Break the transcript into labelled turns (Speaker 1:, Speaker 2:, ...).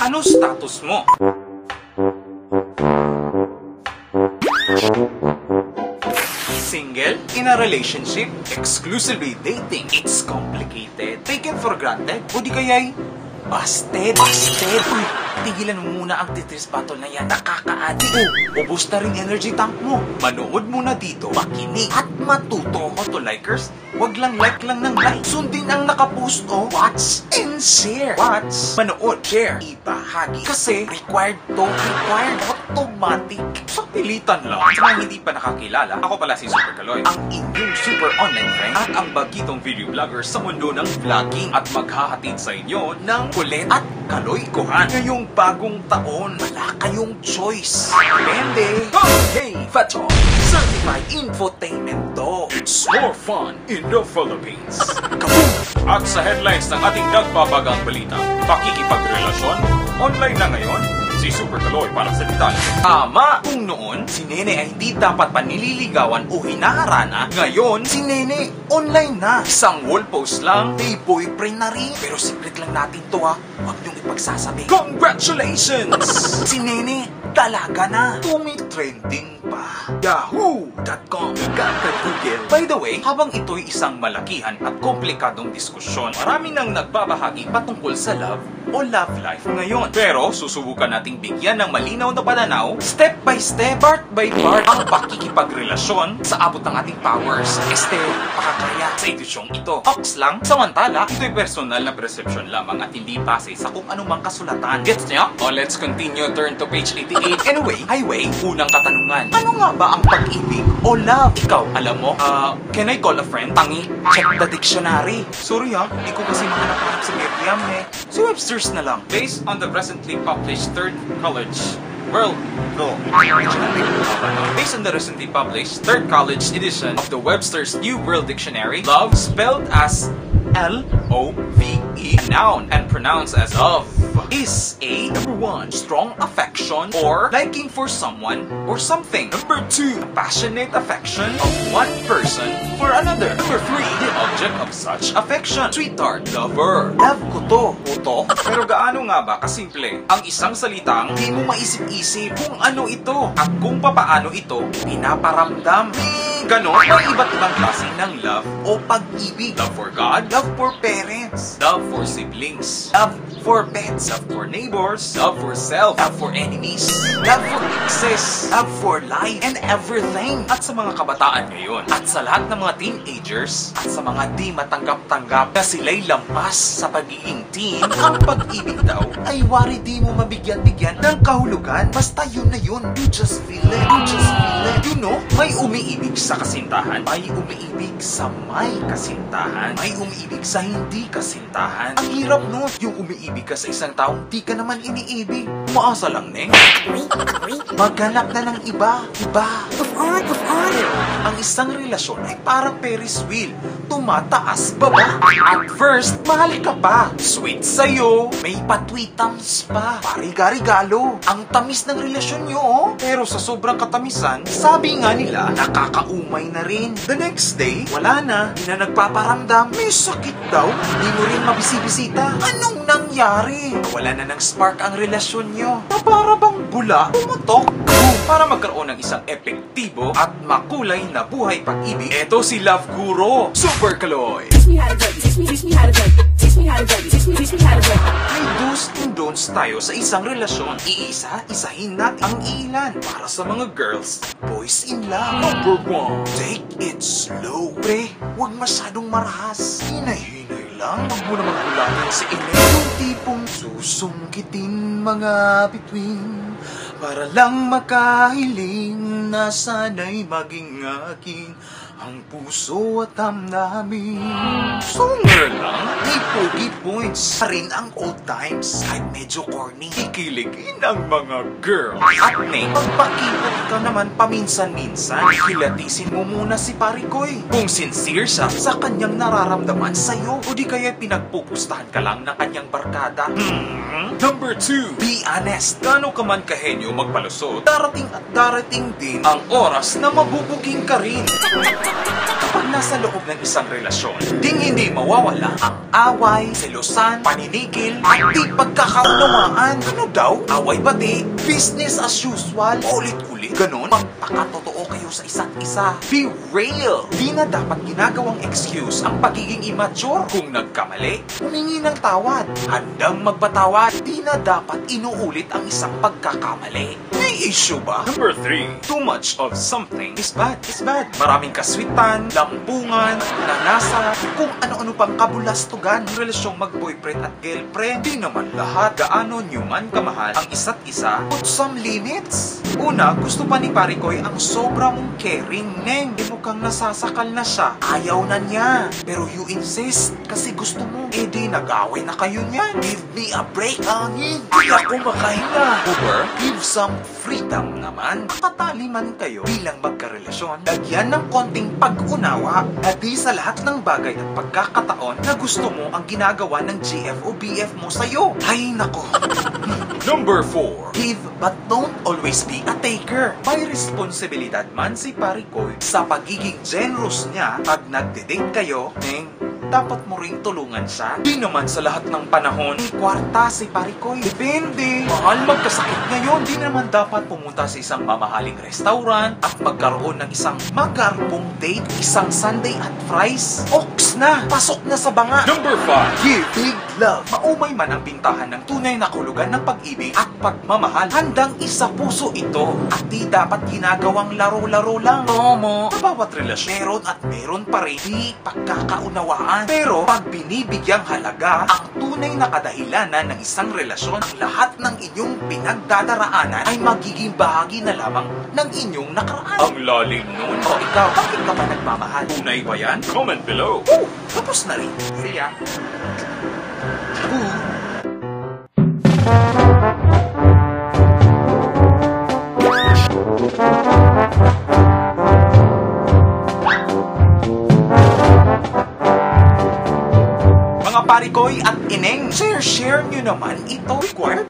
Speaker 1: Ano status mo? Single? In a relationship? Exclusively dating? It's complicated. Taken for granted? O di kaya'y busted? Busted? Uy, tigilan mo muna ang Tetris battle na yan. Nakakaadi. Ubus na rin energy tank mo. Manood muna dito, makinig at matuto. Auto-likers, wag lang like lang ng like. Sundin ang nakapost o watch and share. Watch, manood, share, ibahagi. Kasi required to, required automatic. Sa pilitan lang. Sa mga hindi pa nakakilala, ako pala si Super Kaloy, ang inyong super online friend at ang bagitong video vlogger sa mundo ng vlogging at maghahatid sa inyo ng kulit at kaloy-kuhan. Ngayong bagong taon, wala kayong choice. Depende. Hey, Fato! Certified Infotainment to. It's more fun in the Philippines. Kaboom! At sa headlines ng ating nagbabagang balita, pakikipagrelasyon, online na ngayon, si Super Kaloy para sa detalye. Tama! Kung noon, si Nene ay hindi dapat pa nililigawan o hinaharana, ngayon, si Nene online na. Isang wall post lang, may boyfriend na rin. Pero secret lang natin to ha, huwag niyong ipagsasabi. Congratulations! Si Nene, dalaga na. Tumi-trending pa. Yahoo.com Google. By the way, habang ito'y isang malakihan at komplikadong diskusyon, marami nang nagbabahagi patungkol sa love o love life ngayon. Pero susubukan nating bigyan ng malinaw na pananaw, step by step, part by part, ang pakikipagrelasyon sa abot ng ating powers. Pakakaya sa edisyong ito. Ox lang, samantala, ito'y personal na perception lamang at hindi base sa kung anumang kasulatan. Gets niyo? O let's continue, turn to page 88. Anyway, highway, unang katanungan. Ano nga ba ang pag-ibig o love? Ikaw, alam mo? Can I call a friend? Tangi, check the dictionary. Sorry ha, hindi ko kasi mahanap-hanap sa Miriam eh. Si Webster's na lang. Based on the presently published Third College Third College edition of the Webster's New World Dictionary, love, spelled as L-O-V-E, noun and pronounced as love, is a number 1, strong affection or liking for someone or something. Number 2, passionate affection of one person for another. Number 3, the object of such affection, sweetheart, lover. Love ko to, uto. Pero gaano nga ba kasimple ang isang salitang di mo maisip-isip kung ano ito at kung papaano ito pinaparamdam? Ganon, may iba't ibang klase ng love o pag-ibig. Love for God, love for parents, love for siblings, love for pets, love for neighbors, love for self, love for enemies, love for exes, love for life, and everything. At sa mga kabataan ngayon, at sa lahat ng mga teenagers, at sa mga di matanggap-tanggap na sila'y lampas sa pagiging teen, ang pag-ibig daw ay wari di mo mabigyan-bigyan ng kahulugan. Basta yun na yun. You just feel it. You just feel it. You know, may umiibig sa kasintahan, may umiibig sa may kasintahan, may umiibig sa hindi kasintahan. Ang hirap nun, yung umiibig ka sa isang taong di ka naman iniibig. Umaasa lang, Neng. Maghanap na ng iba. Ang isang relasyon ay parang Ferris wheel. Tumataas baba. At first, mahal ka pa. Sweet sa'yo. May patwitams pa. Pariga-regalo. Ang tamis ng relasyon nyo, oh. Pero sa sobrang katamisan, sabi nga nila, nakakaumay na rin. The next day, wala na. Di na nagpaparamdam. May sakit daw. Di mo rin mabisibisita. Anong nangyari? Wala na ng spark ang relasyon nyo. Na para bang bula, pumutok. Para magkaroon ng isang epektibo at makulay na buhay pag-ibig, eto si Love Guru, Super Kaloy. May do's and don'ts tayo sa isang relasyon. Iisa-isahin natin ang ilan para sa mga girls, boys in love. Number 1, take it slow. Pre, huwag masyadong marahas. Hinay-hinay lang. Huwag mo naman gulatin si inay. Yung tipong susungkitin mga bituin para lang makahiling na sana'y maging aking ang puso at damdamin. Sunger lang, may pogi points pa rin ang old times. Kahit medyo corny, kikiligin ang mga girl. At Neng, pagpakipot ka naman paminsan-minsan, kilatisin mo muna si Parikoy. Kung sincere siya sa kanyang nararamdaman sa'yo, o di kaya pinagpupustahan ka lang ng kanyang barkada. Number 2, be honest. Gano'n ka man kahenyo magpalusot, darating at darating din ang oras na mabubuging ka rin. Kapag nasa loob ng isang relasyon, hindi mawawala ang away, selosan, paninigil, at di pagkakaunawaan. Ano daw? Away ba di? Business as usual? Ulit-ulit? Ganon? Magpakatotoo kayo sa isa't isa. Be real! Di na dapat ginagawang excuse ang pagiging immature. Kung nagkamali, humingi ng tawad. Handang magpatawad. Di na dapat inuulit ang isang pagkakamali. May issue ba? Number 3. Too much of something is bad. Is bad. Maraming kaswitan, lampungan, nanasa, kung ano-ano pang kabulastugan. Relasyong mag-boyfriend at girlfriend. Di naman lahat gaano nyo man kamahal ang isa't isa. Put some limits. Una, gusto pa ni Parikoy ang sobra mong caring, Neng. Di mukhang nasasakal na siya. Ayaw na niya. Pero you insist kasi gusto mo. Eh di nag-away na kayo niyan. Give me a break, angin. Di ako makahinga. Or, give some freedom naman. Makatali man kayo bilang magkarelasyon. Lagyan ng konting pag-unawa na di sa lahat ng bagay at pagkakataon na gusto mo ang ginagawa ng GF o BF mo sa'yo. Ay nako. Number 4. Give but don't always be a taker. May responsibilidad man si Parikoy sa pagiging generous niya pag nagde-date kayo, Neng. Dapat mo ring tulungan siya. Di naman sa lahat ng panahon, kwarta si Parikoy. Depende. Mahal magkasakit ngayon. Di naman dapat pumunta sa isang mamahaling restaurant at magkaroon ng isang magarpong date, isang sundae at fries. Ox na! Pasok na sa banga! Number 5. Give big love. Maumay man ang bintahan ng tunay na kulugan ng pag-ibig at pagmamahal. Handang isa puso ito at di dapat ginagawang laro-laro lang. Tomo, sa bawat relasyon, meron at meron pa rin di pagkakaunawaan. Pero pag binibigyang halaga ang tunay na kadahilanan ng isang relasyon, ang lahat ng inyong pinagdadaraanan ay magiging bahagi na lamang ng inyong nakaraan. Ang lalim nun. O ikaw, bakit ka ba nagmamahal? Tunay ba yan? Comment below. Tapos na rin. See ya. Mga Parikoy at Ineng, share nyo naman ito. Required